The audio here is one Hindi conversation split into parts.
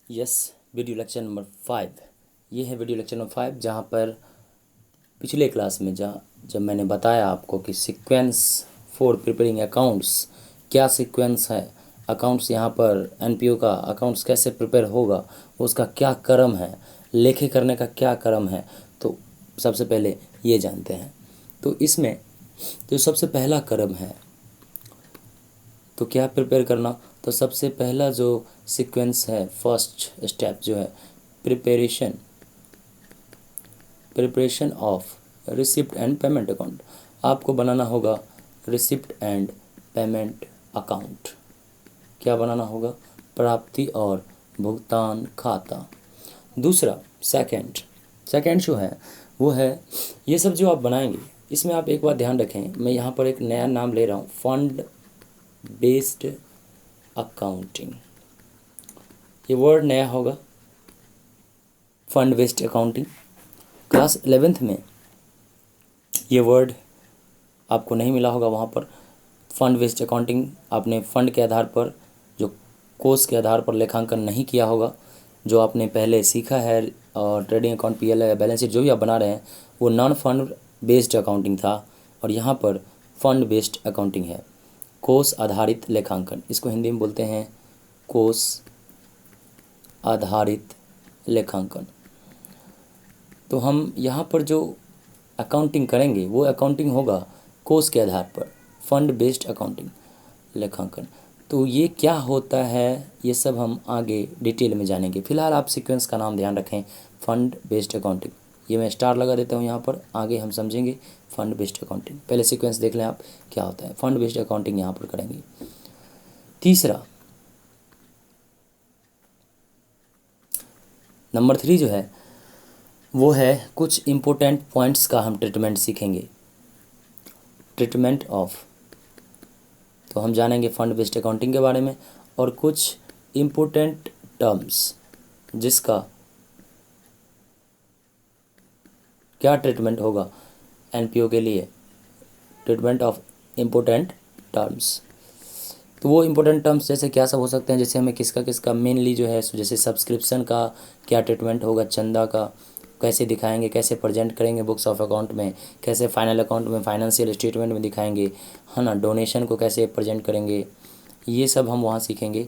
Yes, video lecture number 5। ये है वीडियो लेक्चर नंबर 5, जहाँ पर पिछले क्लास में जब मैंने बताया आपको कि सीक्वेंस फॉर प्रिपेयरिंग अकाउंट्स क्या सीक्वेंस है, अकाउंट्स यहाँ पर एनपीओ का अकाउंट्स कैसे प्रिपेयर होगा, उसका क्या क्रम है, लेखे करने का क्या क्रम है, तो सबसे पहले ये जानते हैं। तो इसमें जो सबसे पहला क्रम है तो क्या प्रिपेयर करना, तो सबसे पहला जो सीक्वेंस है, फर्स्ट स्टेप जो है preparation of receipt and payment account. आपको बनाना होगा रिसिप्ट एंड पेमेंट अकाउंट। क्या बनाना होगा? प्राप्ति और भुगतान खाता। दूसरा सेकंड जो है वो है, ये सब जो आप बनाएंगे इसमें आप एक बात ध्यान रखें, मैं यहाँ पर एक नया नाम ले रहा हूँ, फंड बेस्ड अकाउंटिंग। ये वर्ड नया होगा, fund based accounting. Class 11th में ये वर्ड आपको नहीं मिला होगा। वहाँ पर फंड बेस्ड अकाउंटिंग आपने फंड के आधार पर, जो कोर्स के आधार पर लेखांकन नहीं किया होगा। जो आपने पहले सीखा है और ट्रेडिंग अकाउंट, पीएल या बैलेंस शीट जो भी आप बना रहे हैं वो नॉन फंड बेस्ड अकाउंटिंग था, और यहाँ पर फंड बेस्ड अकाउंटिंग है, कोर्स आधारित लेखांकन। इसको हिंदी में बोलते हैं कोर्स आधारित लेखांकन। तो हम यहाँ पर जो अकाउंटिंग करेंगे वो अकाउंटिंग होगा कोर्स के आधार पर, फंड बेस्ड अकाउंटिंग लेखांकन। तो ये क्या होता है ये सब हम आगे डिटेल में जानेंगे। फिलहाल आप सीक्वेंस का नाम ध्यान रखें, फंड बेस्ड अकाउंटिंग। ये मैं स्टार लगा देता हूँ यहाँ पर, आगे हम समझेंगे फंड बेस्ड अकाउंटिंग। पहले सीक्वेंस देख लें आप क्या होता है। फंड बेस्ड अकाउंटिंग यहाँ पर करेंगे। तीसरा नंबर 3 जो है वो है कुछ इम्पोर्टेंट पॉइंट्स का हम ट्रीटमेंट सीखेंगे, ट्रीटमेंट ऑफ। तो हम जानेंगे फंड बेस्ड अकाउंटिंग के बारे में और कुछ इम्पोर्टेंट टर्म्स जिसका क्या ट्रीटमेंट होगा एनपीओ के लिए, ट्रीटमेंट ऑफ इम्पोर्टेंट टर्म्स। तो वो इम्पोर्टेंट टर्म्स जैसे क्या सब हो सकते हैं, जैसे हमें किसका मेनली जो है, जैसे सब्सक्रिप्शन का क्या ट्रीटमेंट होगा, चंदा का कैसे दिखाएंगे, कैसे प्रेजेंट करेंगे बुक्स ऑफ अकाउंट में, कैसे फाइनल अकाउंट में फाइनेंशियल स्टेटमेंट में दिखाएंगे, है ना, डोनेशन को कैसे प्रेजेंट करेंगे, ये सब हम वहाँ सीखेंगे।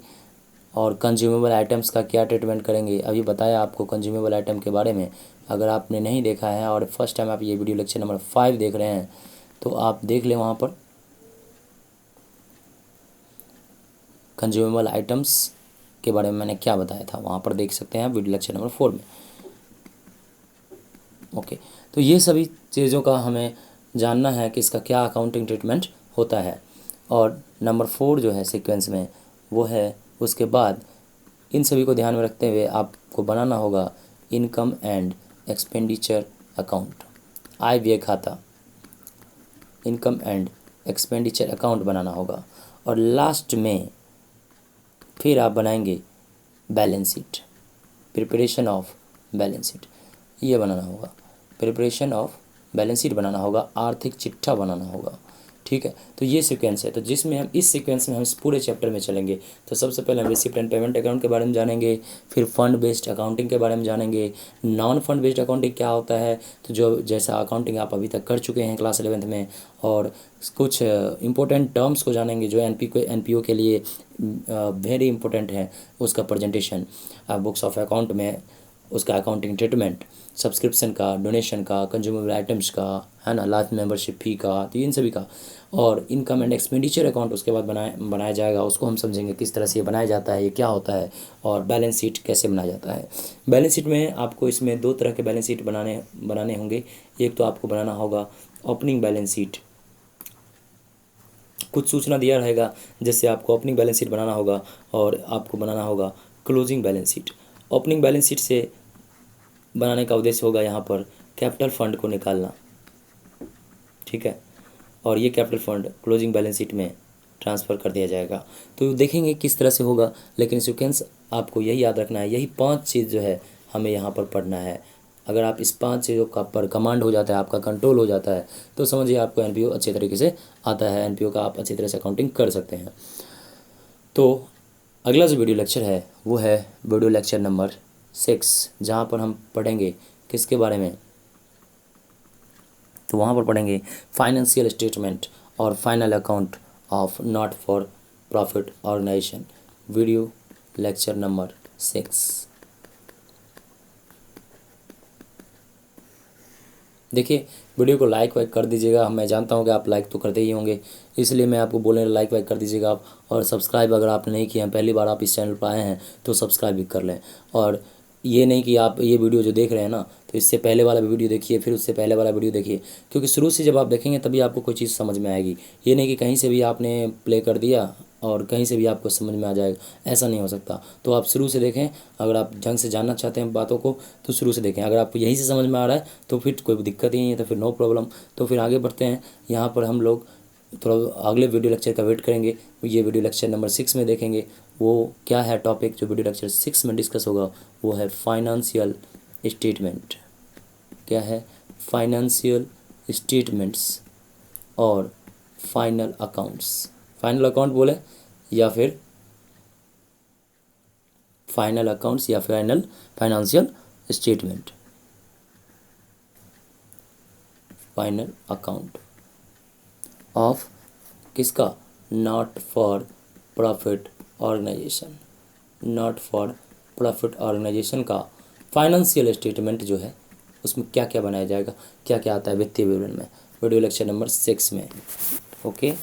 और कंज्यूमेबल आइटम्स का क्या ट्रीटमेंट करेंगे, अभी बताया आपको कंज्यूमेबल आइटम के बारे में। अगर आपने नहीं देखा है और फर्स्ट टाइम आप ये वीडियो लेक्चर नंबर 5 देख रहे हैं तो आप देख लें, वहाँ पर कंज्यूमेबल आइटम्स के बारे में मैंने क्या बताया था, वहाँ पर देख सकते हैं आप वीडियो लेक्चर नंबर 4 में। ओके, तो ये सभी चीज़ों का हमें जानना है कि इसका क्या अकाउंटिंग ट्रीटमेंट होता है। और नंबर 4 जो है सीक्वेंस में वो है, उसके बाद इन सभी को ध्यान में रखते हुए आपको बनाना होगा इनकम एंड एक्सपेंडिचर अकाउंट, आय व्यय खाता, इनकम एंड एक्सपेंडिचर अकाउंट बनाना होगा। और लास्ट में फिर आप बनाएंगे balance sheet, preparation of balance sheet, ये बनाना होगा। प्रिपरेशन ऑफ बैलेंस शीट बनाना होगा, आर्थिक चिट्ठा बनाना होगा। ठीक है, तो ये सीक्वेंस है। तो जिसमें हम इस सीक्वेंस में हम इस पूरे चैप्टर में चलेंगे। तो सबसे पहले हम रिसिप्ट एंड पेमेंट अकाउंट के बारे में जानेंगे, फिर फंड बेस्ड अकाउंटिंग के बारे में जानेंगे, नॉन फंड बेस्ड अकाउंटिंग क्या होता है, तो जो जैसा अकाउंटिंग आप अभी तक कर चुके हैं क्लास 11th में, और कुछ इंपॉर्टेंट टर्म्स को जानेंगे जो एनपीओ के लिए वेरी इंपॉर्टेंट है, उसका प्रेजेंटेशन बुक्स ऑफ अकाउंट में, उसका अकाउंटिंग ट्रीटमेंट, सब्सक्रिप्शन का, डोनेशन का, कंज्यूमेबल आइटम्स का, है ना, लाइफ मेंबरशिप फी का, तो इन सभी का। और इनकम एंड एक्सपेंडिचर अकाउंट उसके बाद बनाया जाएगा, उसको हम समझेंगे किस तरह से ये बनाया जाता है, ये क्या होता है, और बैलेंस शीट कैसे बनाया जाता है। बैलेंस शीट में आपको इसमें 2 तरह के बैलेंस शीट बनाने होंगे। एक तो आपको बनाना होगा ओपनिंग बैलेंस शीट, कुछ सूचना दिया रहेगा जिससे आपको ओपनिंग बैलेंस शीट बनाना होगा, और आपको बनाना होगा closing balance sheet. Opening balance sheet से बनाने का उद्देश्य होगा यहाँ पर कैपिटल फंड को निकालना, ठीक है, और ये capital fund closing balance sheet में ट्रांसफ़र कर दिया जाएगा। तो देखेंगे किस तरह से होगा, लेकिन सीक्वेंस आपको यही याद रखना है, यही 5 चीज़ जो है हमें यहाँ पर पढ़ना है। अगर आप इस 5 चीज़ों का पर कमांड हो जाता है, आपका कंट्रोल हो जाता है, तो समझिए आपको एनपीओ अच्छे तरीके से आता है, एनपीओ का आप अच्छी तरह से अकाउंटिंग कर सकते हैं। तो अगला जो वीडियो लेक्चर है वो है वीडियो लेक्चर नंबर 6, जहाँ पर हम पढ़ेंगे किसके बारे में, तो वहाँ पर पढ़ेंगे फाइनेंशियल स्टेटमेंट और final account of not for profit organisation. Video lecture number 6। देखिए वीडियो को लाइक वाइक कर दीजिएगा, मैं जानता हूँ कि आप लाइक तो करते ही होंगे, इसलिए मैं आपको बोल रहा हूँ लाइक वाइक कर दीजिएगा आप। और सब्सक्राइब अगर आपने नहीं किया है, पहली बार आप इस चैनल पर आए हैं तो सब्सक्राइब भी कर लें। और ये नहीं कि आप ये वीडियो जो देख रहे हैं ना, तो इससे पहले वाला भी वीडियो देखिए, फिर उससे पहले वाला वीडियो देखिए, क्योंकि शुरू से जब आप देखेंगे तभी आपको कोई चीज़ समझ में आएगी। ये नहीं कि कहीं से भी आपने प्ले कर दिया और कहीं से भी आपको समझ में आ जाएगा, ऐसा नहीं हो सकता। तो आप शुरू से देखें, अगर आप ढंग से जानना चाहते हैं बातों को तो शुरू से देखें। अगर आपको यहीं से समझ में आ रहा है तो फिर कोई दिक्कत ही नहीं है, तो फिर नो प्रॉब्लम। तो फिर आगे बढ़ते हैं। यहाँ पर हम लोग थोड़ा अगले वीडियो लेक्चर का वेट करेंगे, ये वीडियो लेक्चर नंबर 6 में देखेंगे वो क्या है टॉपिक। जो वीडियो लेक्चर 6 में डिस्कस होगा वो है फाइनेंशियल स्टेटमेंट। क्या है? फाइनेंशियल स्टेटमेंट्स और फाइनल अकाउंट्स। फाइनल अकाउंट बोले या फिर फाइनल अकाउंट्स या final financial statement. Final account of किसका? Not for profit organisation. Not for profit organisation का फाइनेंशियल स्टेटमेंट जो है उसमें क्या क्या बनाया जाएगा, क्या क्या आता है वित्तीय विवरण में, वीडियो लेक्चर नंबर 6 में। ओके।